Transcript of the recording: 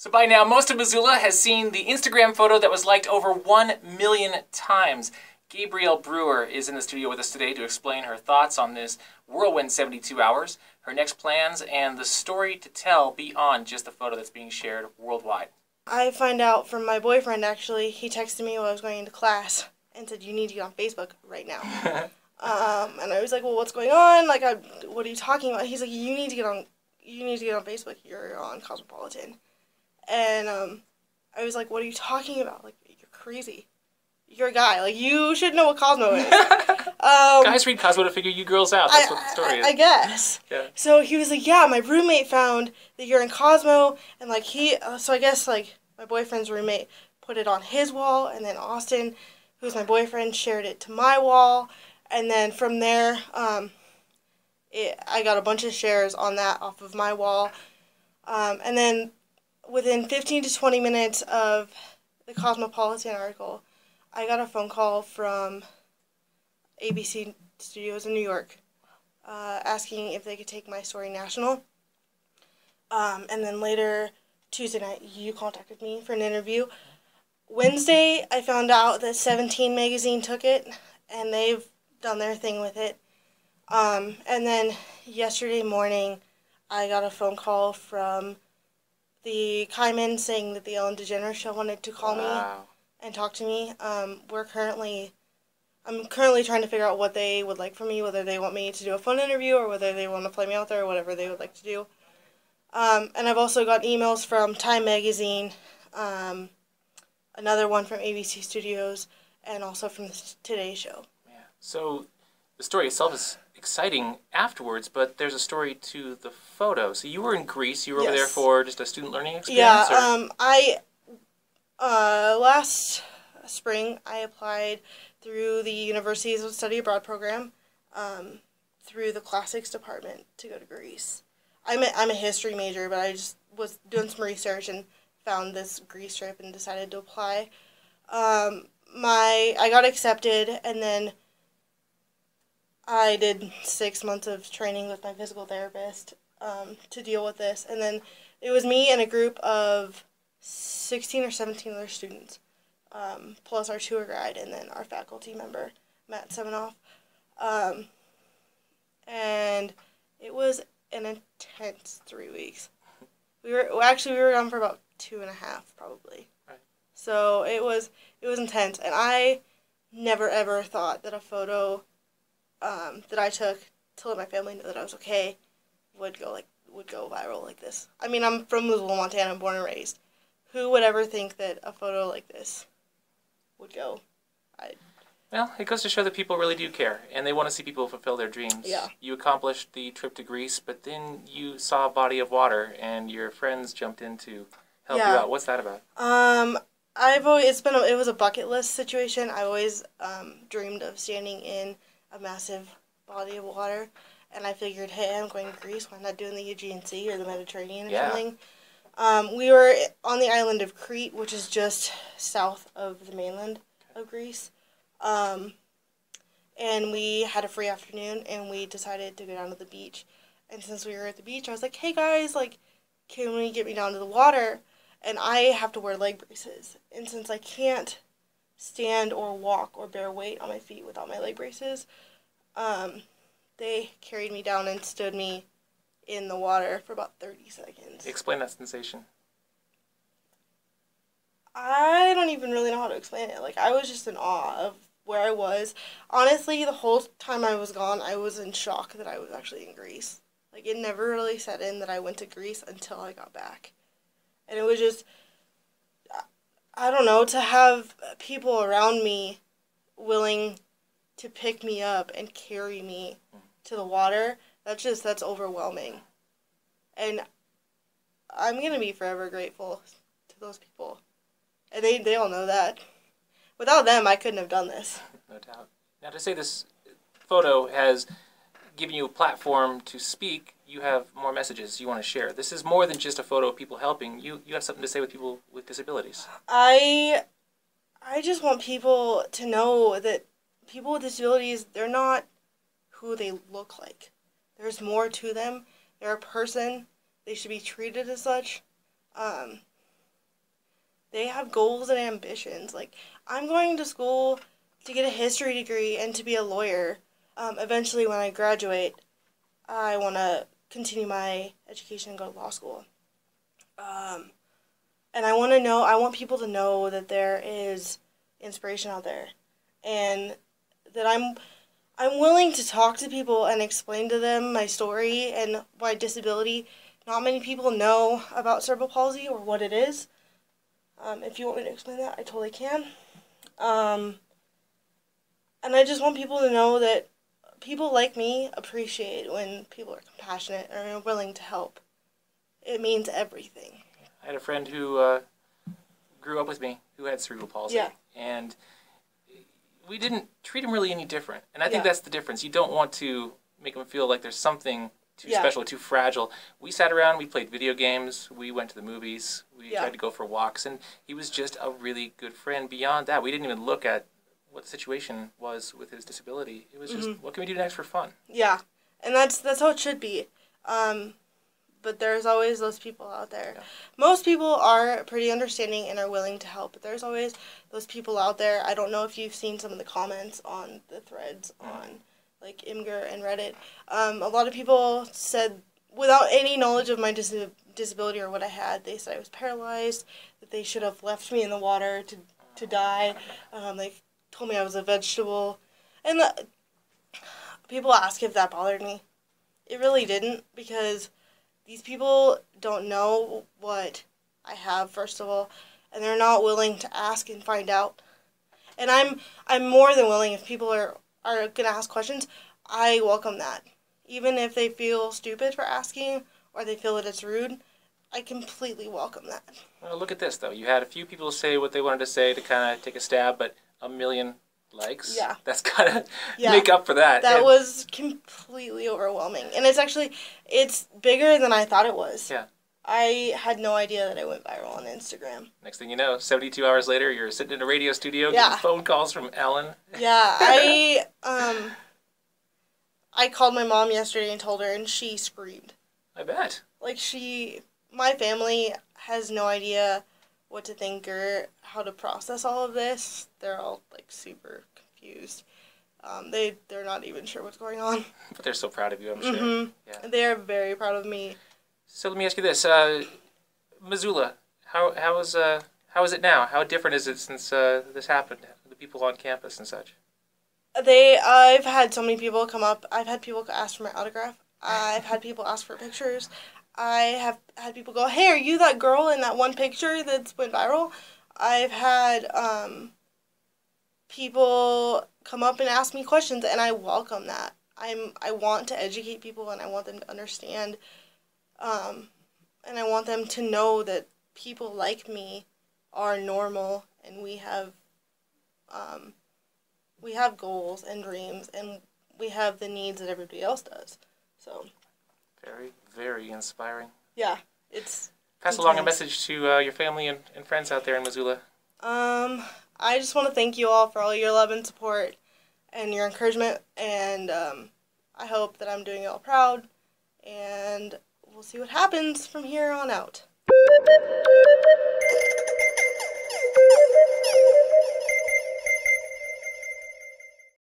So by now, most of Missoula has seen the Instagram photo that was liked over 1 million times. Gabrielle Brewer is in the studio with us today to explain her thoughts on this whirlwind 72 hours, her next plans, and the story to tell beyond just the photo that's being shared worldwide. I find out from my boyfriend, actually. He texted me while I was going into class and said, "You need to get on Facebook right now." And I was like, "Well, what's going on? Like, what are you talking about?" He's like, "You need to get on Facebook. You're on Cosmopolitan." And I was like, "What are you talking about? Like, you're crazy. You're a guy. Like, you should know what Cosmo is." Guys read Cosmo to figure you girls out. That's what the story is. I guess. Yeah. So he was like, "Yeah, my roommate found that you're in Cosmo," and like so I guess like my boyfriend's roommate put it on his wall, and then Austin, who's my boyfriend, shared it to my wall, and then from there, I got a bunch of shares on that off of my wall, and then within 15 to 20 minutes of the Cosmopolitan article, I got a phone call from ABC Studios in New York, asking if they could take my story national. And then later, Tuesday night, you contacted me for an interview. Wednesday, I found out that 17 magazine took it, and they've done their thing with it. And then yesterday morning, I got a phone call from the Kaiman saying that the Ellen DeGeneres show wanted to call me and talk to me. I'm currently trying to figure out what they would like from me, whether they want me to do a phone interview or whether they want to fly me out there or whatever they would like to do. And I've also got emails from Time Magazine, another one from ABC Studios, and also from the Today Show. Yeah. So the story itself is exciting afterwards, but there's a story to the photo. So you were in Greece. You were over there for just a student learning experience? Yeah, last spring I applied through the University's Study Abroad program, through the classics department to go to Greece. I'm a history major, but I just was doing some research and found this Greece trip and decided to apply. I got accepted, and then I did 6 months of training with my physical therapist to deal with this, and then it was me and a group of 16 or 17 other students, plus our tour guide and then our faculty member, Matt Semenoff. And it was an intense 3 weeks. We were gone for about 2.5 probably. Right. So it was intense, and I never ever thought that a photo that I took to let my family know that I was okay would go viral like this. I mean, I'm from Missoula, Montana, born and raised. Who would ever think that a photo like this would go? Well, it goes to show that people really do care, and they want to see people fulfill their dreams. Yeah. You accomplished the trip to Greece, but then you saw a body of water, and your friends jumped in to help you out. What's that about? It was a bucket list situation. I always dreamed of standing in a massive body of water, and I figured, hey, I'm going to Greece. Why not doing the Aegean Sea or the Mediterranean or something? We were on the island of Crete, which is just south of the mainland of Greece. And we had a free afternoon, and we decided to go down to the beach. And since we were at the beach, I was like, hey guys, like, can we get me down to the water? And I have to wear leg braces. And since I can't stand or walk or bear weight on my feet without my leg braces, they carried me down and stood me in the water for about 30 seconds. Explain that sensation. I don't even really know how to explain it. Like, I was just in awe of where I was. Honestly, the whole time I was gone, I was in shock that I was actually in Greece. Like, it never really set in that I went to Greece until I got back. And it was just, I don't know, to have people around me willing to pick me up and carry me to the water, that's overwhelming. And I'm going to be forever grateful to those people. And they all know that. Without them, I couldn't have done this. No doubt. Now, to say this photo has given you a platform to speak, you have more messages you want to share. This is more than just a photo of people helping. You have something to say with people with disabilities. I just want people to know that people with disabilities, they're not who they look like. There's more to them. They're a person. They should be treated as such. They have goals and ambitions. Like, I'm going to school to get a history degree and to be a lawyer. Eventually, when I graduate, I want to continue my education and go to law school. And I want people to know that there is inspiration out there, and that I'm willing to talk to people and explain to them my story and my disability. Not many people know about cerebral palsy or what it is. If you want me to explain that, I totally can. And I just want people to know that people like me appreciate when people are compassionate and are willing to help. It means everything. I had a friend who grew up with me who had cerebral palsy. Yeah. And we didn't treat him really any different. And I think Yeah. that's the difference. You don't want to make him feel like there's something too Yeah. special, too fragile. We sat around, we played video games, we went to the movies, we Yeah. tried to go for walks, and he was just a really good friend. Beyond that, we didn't even look at what the situation was with his disability. It was just, what can we do next for fun? Yeah, and that's how it should be. But there's always those people out there. Yeah. Most people are pretty understanding and are willing to help, but there's always those people out there. I don't know if you've seen some of the comments on the threads on, like, Imgur and Reddit. A lot of people said, without any knowledge of my disability or what I had, they said I was paralyzed, that they should have left me in the water to die. They told me I was a vegetable. And people ask if that bothered me. It really didn't, because these people don't know what I have, first of all, and they're not willing to ask and find out. And I'm more than willing, if people are going to ask questions, I welcome that. Even if they feel stupid for asking or they feel that it's rude, I completely welcome that. Well, look at this, though. You had a few people say what they wanted to say to kind of take a stab, but 1 million likes? Yeah. That's kind of Yeah. make up for that. That was completely overwhelming. And it's bigger than I thought it was. Yeah. I had no idea that I went viral on Instagram. Next thing you know, 72 hours later, you're sitting in a radio studio Yeah. getting phone calls from Ellen. Yeah, I called my mom yesterday and told her, and she screamed. I bet. Like, my family has no idea what to think or how to process all of this. They're all, like, super confused. They're not even sure what's going on. But they're so proud of you, I'm sure. Mm-hmm. Yeah. They are very proud of me. So let me ask you this. Missoula, how is it now? How different is it since this happened? The people on campus and such? I've had so many people come up. I've had people ask for my autograph. I've had people ask for pictures. I have had people go, "Hey, are you that girl in that one picture that's went viral?" I've had people come up and ask me questions, and I welcome that. I want to educate people, and I want them to understand, and I want them to know that people like me are normal, and we have goals and dreams, and we have the needs that everybody else does. So, very, very inspiring. yeah, it's Pass along a message to your family and friends out there in Missoula. I just want to thank you all for all your love and support and your encouragement, and I hope that I'm doing you all proud, and we'll see what happens from here on out.